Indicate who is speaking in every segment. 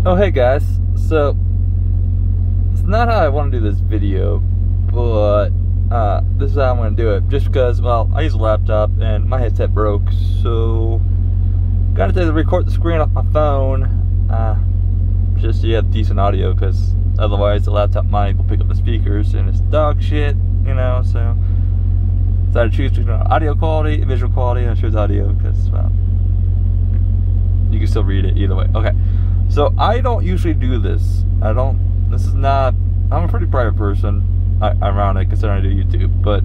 Speaker 1: Oh hey guys, so it's not how I want to do this video, but this is how I'm going to do it, just because, well, I use a laptop and my headset broke, so gotta take the record the screen off my phone, just so you have decent audio, because otherwise the laptop mic will pick up the speakers and it's dog shit, you know. So I choose between audio quality, visual quality, and I choose audio because, well, you can still read it either way. Okay, so I don't usually do this. I'm a pretty private person, ironic considering I do YouTube, but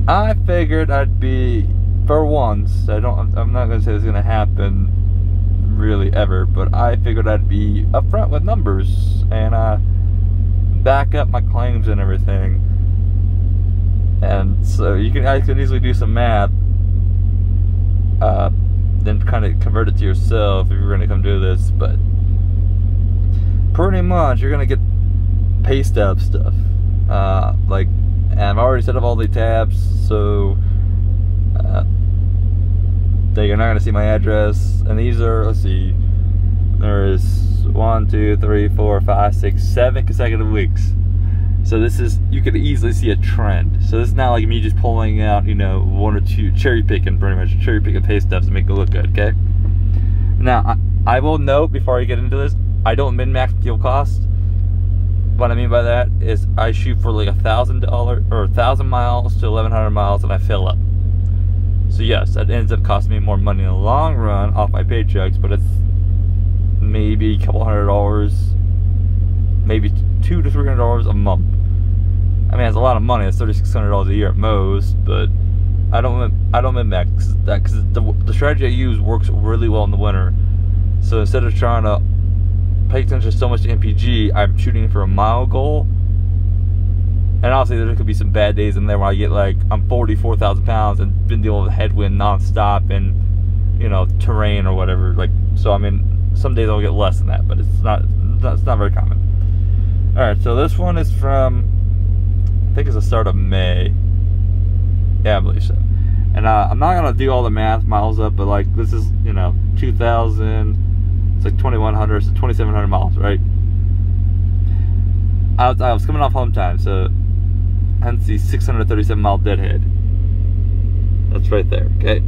Speaker 1: I figured I'd be, for once, I'm not going to say this is going to happen really ever, but I figured I'd be upfront with numbers and back up my claims and everything. And so I can easily do some math, then kind of convert it to yourself if you're going to come do this. But pretty much you're going to get pay stub stuff, and I've already set up all the tabs, so that you're not going to see my address. And these are, let's see, there is 1, 2, 3, 4, 5, 6, 7 consecutive weeks. So this is, you could easily see a trend. So this is not like me just pulling out, you know, 1 or 2, cherry picking pay stubs to make it look good, okay? Now, I will note before I get into this, I don't min-max fuel cost. What I mean by that is I shoot for like $1,000 or 1,000 miles to 1,100 miles and I fill up. So yes, that ends up costing me more money in the long run off my paychecks, but it's maybe a couple $100, maybe $200 to $300 a month. I mean, it's a lot of money. It's $3,600 a year at most, but I don't min-max that because the strategy I use works really well in the winter. So instead of trying to pay attention so much to MPG, I'm shooting for a mile goal. And obviously there could be some bad days in there where I get like, I'm 44,000 pounds and been dealing with headwind nonstop and, you know, terrain or whatever. Like, so I mean, some days I'll get less than that, but it's not very common. All right, so this one is from, I think it's the start of May. Yeah, I believe so. And I'm not gonna do all the math miles up, but like this is, you know, 2,000. It's like 2,100, so 2,700 miles, right? I was coming off home time, so hence the 637 mile deadhead. That's right there, okay?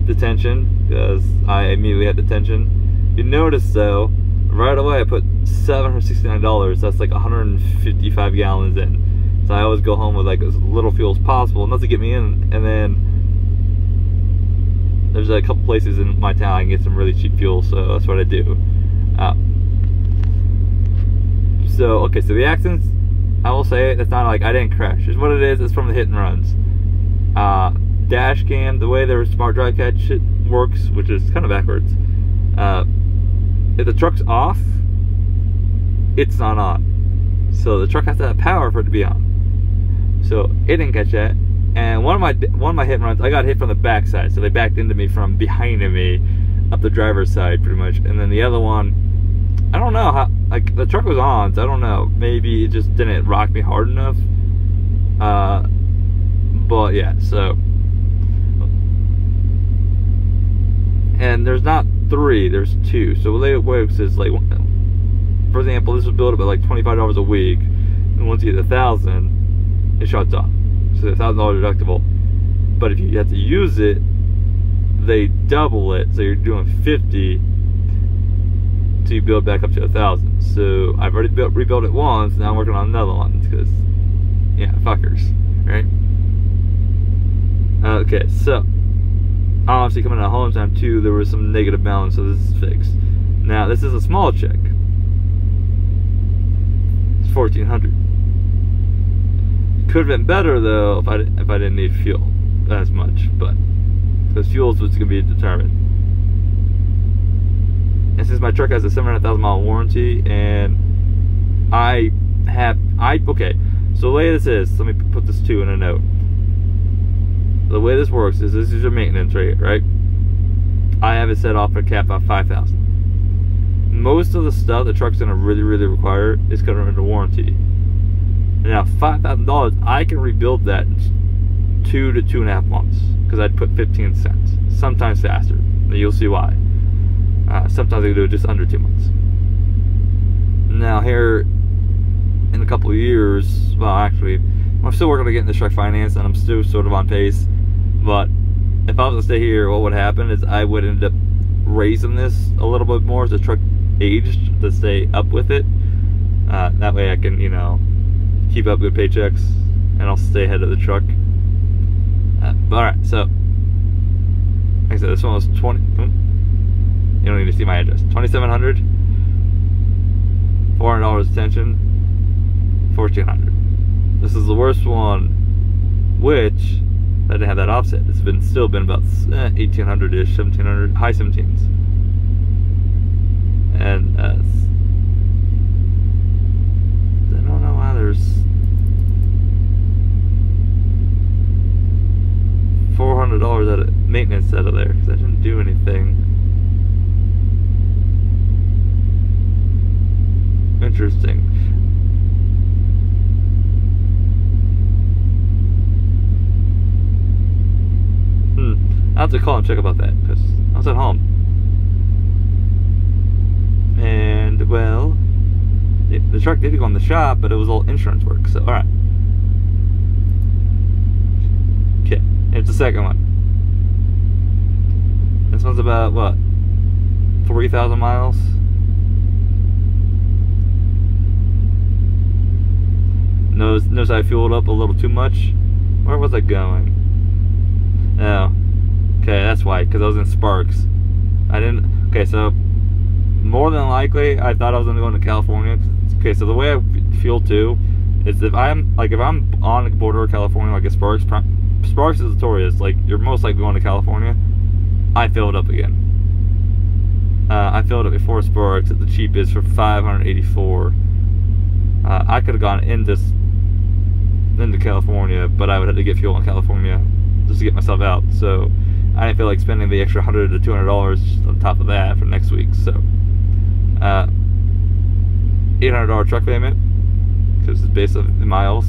Speaker 1: Detention, because I immediately had detention. You notice though, right away I put $769. That's like 155 gallons in. So I always go home with like as little fuel as possible, enough to get me in, and then there's a couple places in my town I can get some really cheap fuel, so that's what I do. So the accidents, I will say, it's not like I didn't crash. It's what it is. It's from the hit and runs. Dash cam, the way their smart drive catch shit works, which is kind of backwards. If the truck's off, it's not on. So the truck has to have power for it to be on. So it didn't catch that. And one of my hit and runs, I got hit from the back side, so they backed into me from behind of me, up the driver's side pretty much. And then the other one, I don't know how, like the truck was on, so I don't know. Maybe it just didn't rock me hard enough. But yeah, so. And there's not 3, there's 2. So the way it works is like, for example, this was built up at like $25 a week. And once you get 1,000, it shuts off. So $1,000 deductible. But if you have to use it, they double it. So you're doing 50 to build back up to 1,000. So I've already rebuilt it once. Now I'm working on another one because, yeah, fuckers, right? Okay, so obviously coming out of home time too, there was some negative balance, so this is fixed. Now this is a small check. It's $1,400. Could have been better though if I didn't need fuel as much, but because fuel is what's gonna be determined. And since my truck has a 700,000 mile warranty, and okay, so the way this is, let me put this too in a note. The way this works is this is your maintenance rate, right? I have it set off at a cap of 5,000. Most of the stuff the truck's gonna really require is covered under warranty. Now $5,000, I can rebuild that in 2 to 2.5 months because I'd put 15 cents, sometimes faster. You'll see why. Sometimes they do it just under 2 months. Now here, in a couple of years, well actually, I'm still working on getting this truck financed, and I'm still sort of on pace. But if I was to stay here, what would happen is I would end up raising this a little bit more as the truck aged to stay up with it. That way I can, you know, keep up good paychecks, and I'll stay ahead of the truck. But alright, so like I said, this one was 20. You don't need to see my address. 2,700. $400 detention. 1,400. This is the worst one, which I didn't have that offset. It's still been about 1,800-ish, 1,700, high 17s. And I don't know why there's $400 out of maintenance out of there, because I didn't do anything. Interesting. I'll have to call and check about that, because I was at home. And, well, the truck did go in the shop, but it was all insurance work, so alright. Okay, here's the second one. This one's about, what, 3,000 miles? Notice I fueled up a little too much. Where was I going? Oh, okay, that's why, because I was in Sparks. I didn't, okay, so more than likely I thought I was going to go into California. Okay, so the way I fuel too is if I'm on the border of California, like at Sparks is notorious, like you're most likely going to California. I filled up again. I filled up before Sparks at the cheapest for $584. I could have gone into California, but I would have to get fuel in California just to get myself out. So I didn't feel like spending the extra $100 to $200 on top of that for next week. So $800 truck payment because it's based on the miles.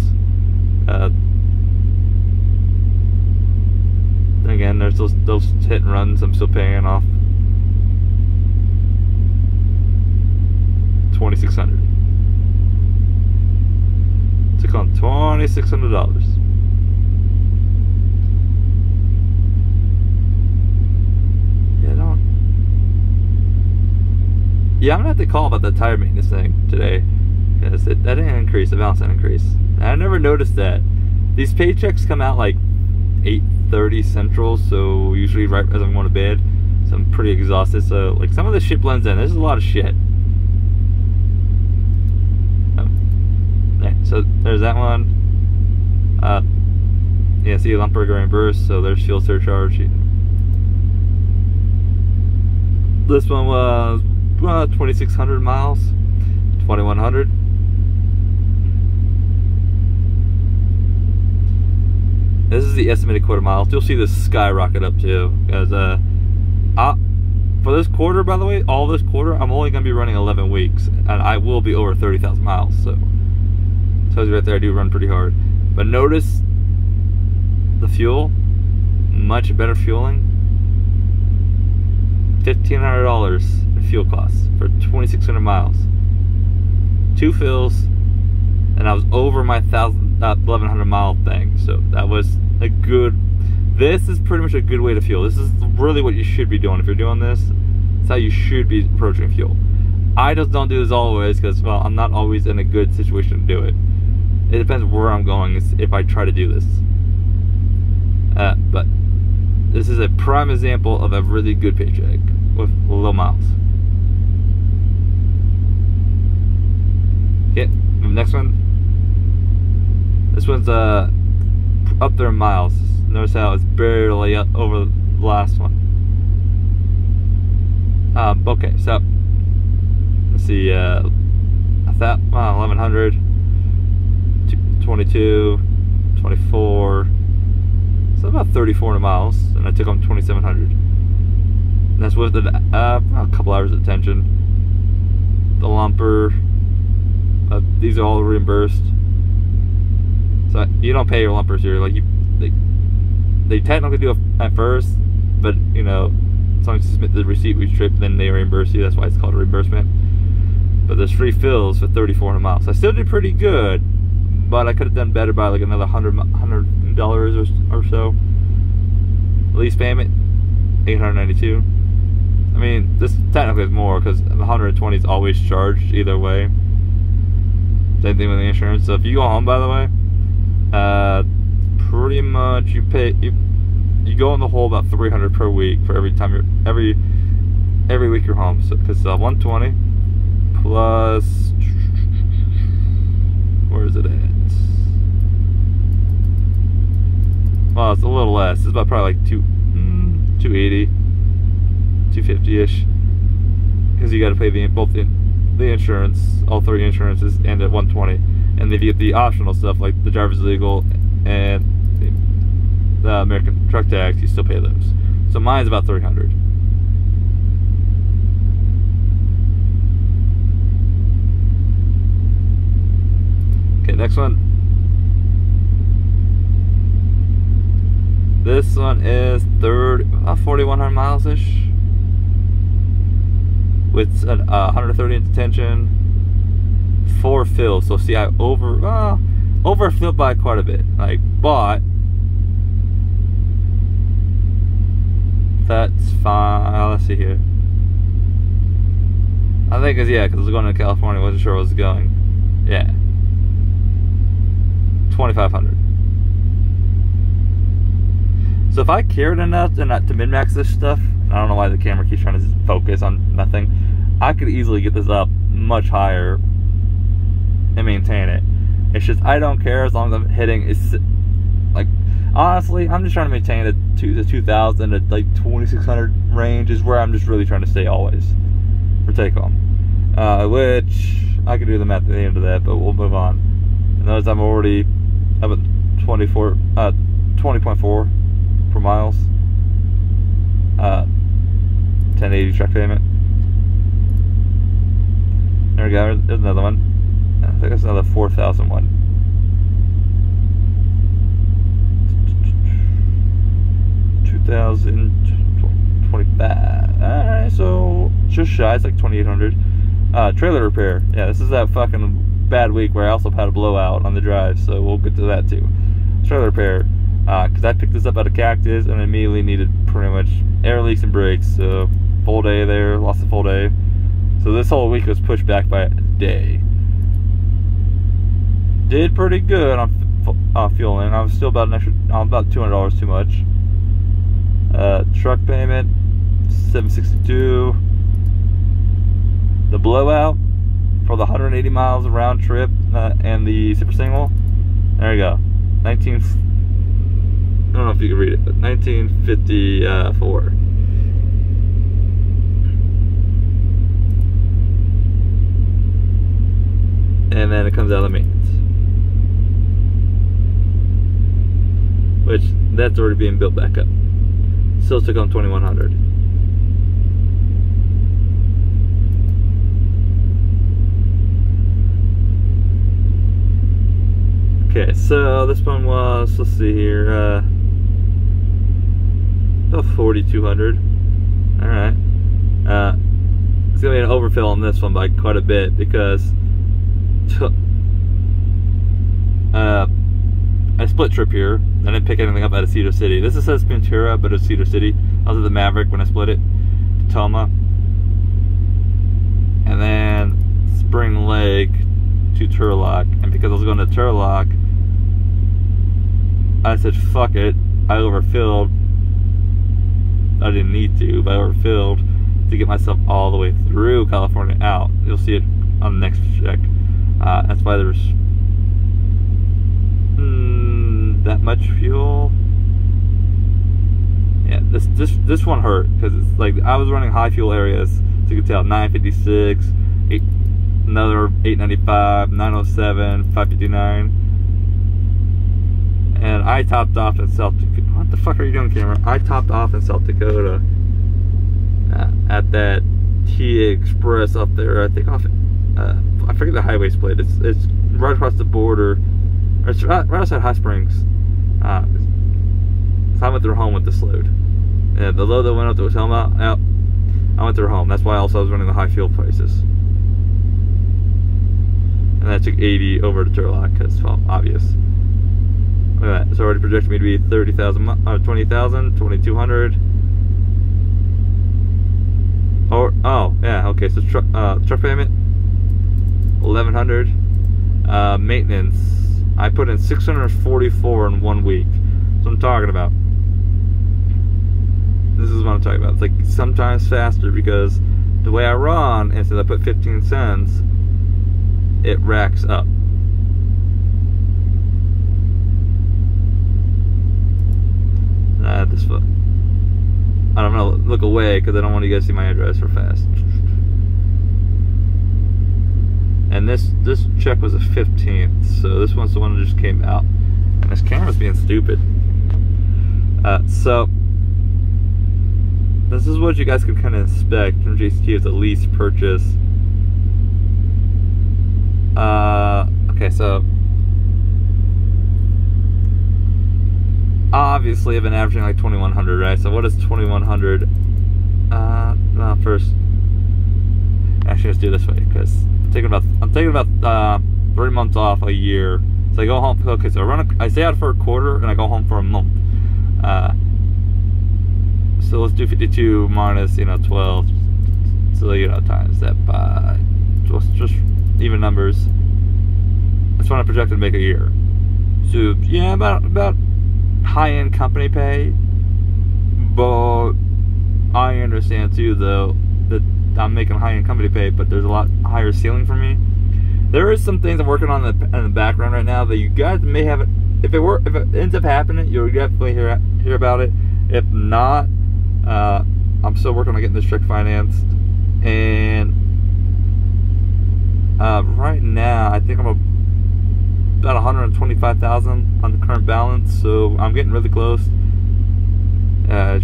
Speaker 1: Then again, there's those hit and runs I'm still paying off. $2,600. Took on $2,600. Yeah, I'm gonna have to call about that tire maintenance thing today, because that didn't increase, the balance didn't increase. And I never noticed that. These paychecks come out like 8:30 Central, so usually right as I'm going to bed. So I'm pretty exhausted. So like some of this shit blends in. There's a lot of shit. Right, so there's that one. Yeah, see, lumper reimbursed, so there's fuel surcharge. This one was 2,600 miles, 2,100. This is the estimated quarter miles. You'll see this skyrocket up too, because for this quarter, by the way, all this quarter, I'm only going to be running 11 weeks, and I will be over 30,000 miles. So tells you right there, I do run pretty hard. But notice the fuel, much better fueling. $1,500 in fuel costs for 2,600 miles. 2 fills, and I was over my 1,100 mile thing. So that was a good. This is pretty much a good way to fuel. This is really what you should be doing. If you're doing this, it's how you should be approaching fuel. I just don't do this always because, well, I'm not always in a good situation to do it. It depends where I'm going if I try to do this. But this is a prime example of a really good paycheck with low miles. Okay, the next one. This one's up there in miles. Notice how it's barely up over the last one. Okay, so let's see. 1,100, 22, 24. So about 3,400 miles, and I took on 2,700. And that's with a couple hours of detention. The lumper. These are all reimbursed. So you don't pay your lumpers here. Like they technically do at first, but you know, as long as you submit the receipt each trip, then they reimburse you. That's why it's called a reimbursement. But there's free fills for 3,400 miles. So I still did pretty good, but I could have done better by like another $100 or so. Lease payment, $892. I mean, this technically is more because the 120 is always charged either way. Same thing with the insurance. So if you go home, by the way, pretty much you go in the hole about $300 per week for every time every week you're home. So because 120 plus, where is it at? Well, it's a little less. It's about probably like 280, 250-ish, because you got to pay both the insurance, all three insurances, and at 120. And if you get the optional stuff like the driver's legal and the American truck tax, you still pay those. So mine's about 300. Okay, next one. This one is 4,100 miles ish, with 130 in detention, 4 fills. So see, I overfilled by quite a bit. Like, but that's fine. Let's see here. I think it's, yeah, because I was going to California. I wasn't sure where I was going. Yeah, 2,500. So if I cared enough to min-max this stuff, I don't know why the camera keeps trying to focus on nothing, I could easily get this up much higher and maintain it. It's just I don't care as long as I'm hitting. It's like, honestly, I'm just trying to maintain the 2,000 to like 2,600 range is where I'm just really trying to stay always for take home. Which I can do the math at the end of that, but we'll move on. And notice I'm already up at 20.4 per miles. 1080 truck payment. There we go. There's another one. I think that's another 4,001. 2,025. Alright, so just shy. It's like 2,800. Trailer repair. Yeah, this is that fucking bad week where I also had a blowout on the drive, so we'll get to that too. Trailer repair. Because I picked this up out of Cactus and immediately needed pretty much air leaks and brakes. So full day there, lost a full day. So this whole week was pushed back by a day. Did pretty good on fueling. I was still about about $200 too much. Truck payment, $762. The blowout for the 180 miles round trip and the super single. There you go. I don't know if you can read it, but 1954. And then it comes out of the maintenance, which that's already being built back up. Still took on 2,100. Okay, so this one was, let's see here, about 4,200. All right, it's gonna be an overfill on this one by quite a bit because I split trip here. I didn't pick anything up out of Cedar City. This says Ventura, but it's Cedar City. I was at the Maverick when I split it. Tacoma. And then Spring Lake to Turlock. And because I was going to Turlock, I said, fuck it. I overfilled. I didn't need to, but I overfilled to get myself all the way through California out. You'll see it on the next check. That's why there's that much fuel. Yeah, this one hurt because it's like I was running high fuel areas, so you can tell 956, another 895, 907, 559, and I topped off in South Dakota. What the fuck are you doing, camera? I topped off in South Dakota at that T Express up there. I think off. I forget the highway split. It's right across the border. Or it's right outside Hot Springs. So I went through home with this load. Yeah, the low that went up to Selma, yep, I went to her home. That's why also I was running the high fuel prices. And I took 80 over to Turlock because, well, obvious. Look at that. It's already projected me to be 30,000, 20,000, 2,200. Or, oh, yeah, okay, so truck payment, 1,100. Maintenance, I put in 644 in 1 week. That's what I'm talking about. This is what I'm talking about. It's like sometimes faster because the way I run, instead I put 15 cents, it racks up. This foot. I don't know, look away because I don't want you guys to see my address for fast. And this check was the 15th, so this one's the one that just came out. And this camera's being stupid. So this is what you guys can kind of expect from JCT as a lease purchase. Okay, so obviously I've been averaging like 2,100, right? So what is 2,100? No, first, actually let's do it this way because I'm taking about 3 months off a year. So I go home. Okay, so I stay out for a quarter and I go home for a month. So let's do 52 minus 12. So times that by just even numbers. That's what I projected to make a year. So yeah, about high-end company pay, but I understand too though that I'm making high-end company pay, but there's a lot higher ceiling for me. There is some things I'm working on in the background right now that you guys may have. If it ends up happening, you'll definitely hear about it. If not, I'm still working on getting this truck financed, and right now I think I'm about 125,000 on the current balance, so I'm getting really close.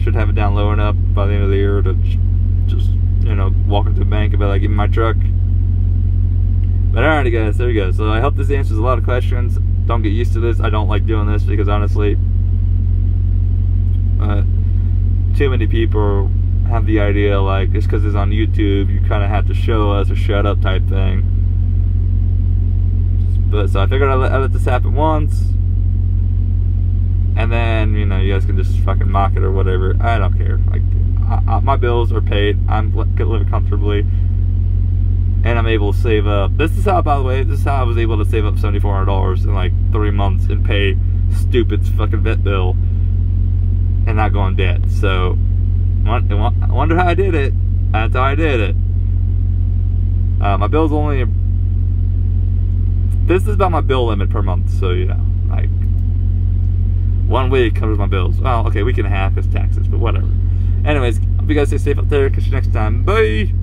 Speaker 1: Should have it down low enough by the end of the year to just walk into the bank and be like, give me my truck. But alrighty guys, there you go. So I hope this answers a lot of questions. Don't get used to this. I don't like doing this because honestly, too many people have the idea like just because it's on YouTube, you kind of have to show us or shut up type thing. But so I figured I'd let this happen once, and then you guys can just fucking mock it or whatever. I don't care. Like my bills are paid. I'm living comfortably, and I'm able to save up. This is how, by the way, this is how I was able to save up $7,400 in like 3 months and pay stupid fucking vet bill and not go in debt. So I wonder how I did it. That's how I did it. My bill's only. This is about my bill limit per month, so like 1 week covers my bills. Well, okay, week and a half is taxes, but whatever. Anyways, hope you guys stay safe out there. Catch you next time. Bye.